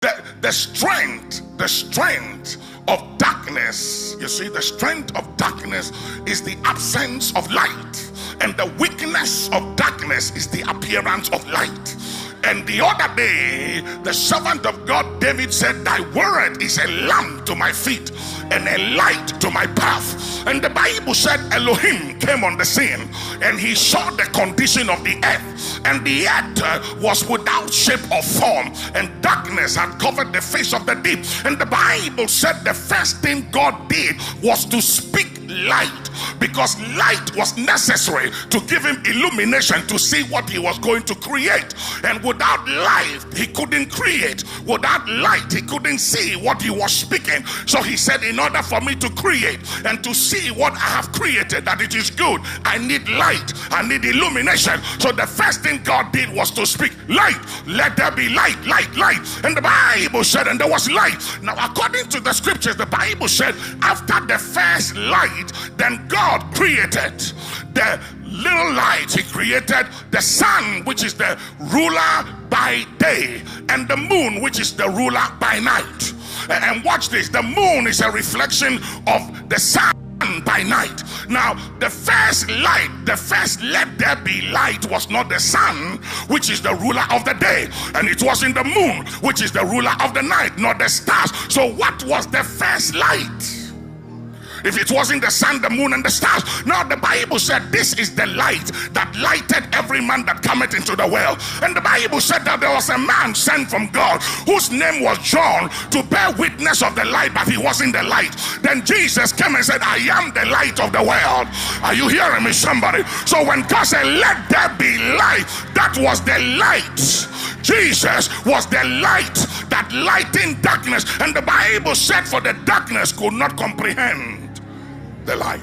The strength of darkness, you see, the strength of darkness is the absence of light, and the weakness of darkness is the appearance of light. And the other day, the servant of God David said, thy word is a lamp to my feet and a light to my path. And the Bible said Elohim came on the scene, and he saw the condition of the earth, and the earth was without shape or form, and darkness had covered the face of the deep. And the Bible said the first thing God did was to speak light, because light was necessary to give him illumination to see what he was going to create. And without light he couldn't create. Without light he couldn't see what he was speaking. So he said, in order for me to create and to see what I have created, that it is good, I need light, I need illumination. So the first thing God did was to speak light. Let there be light, light, light. And the Bible said, and there was light. Now according to the scriptures, the Bible said after the first light, then God created the little light. He created the sun, which is the ruler by day, and the moon, which is the ruler by night. And watch this, the moon is a reflection of the sun by night. Now the first light, the first let there be light, was not the sun, which is the ruler of the day, and it wasn't the moon, which is the ruler of the night, not the stars. So what was the first light if it wasn't the sun, the moon, and the stars? Now the Bible said this is the light that lighted every man that cometh into the world. And the Bible said that there was a man sent from God whose name was John, to bear witness of the light, but he wasn't the light. Then Jesus came and said, I am the light of the world. Are you hearing me, somebody? So when God said let there be light, that was the light. Jesus was the light that lightened darkness. And the Bible said, for the darkness could not comprehend the light.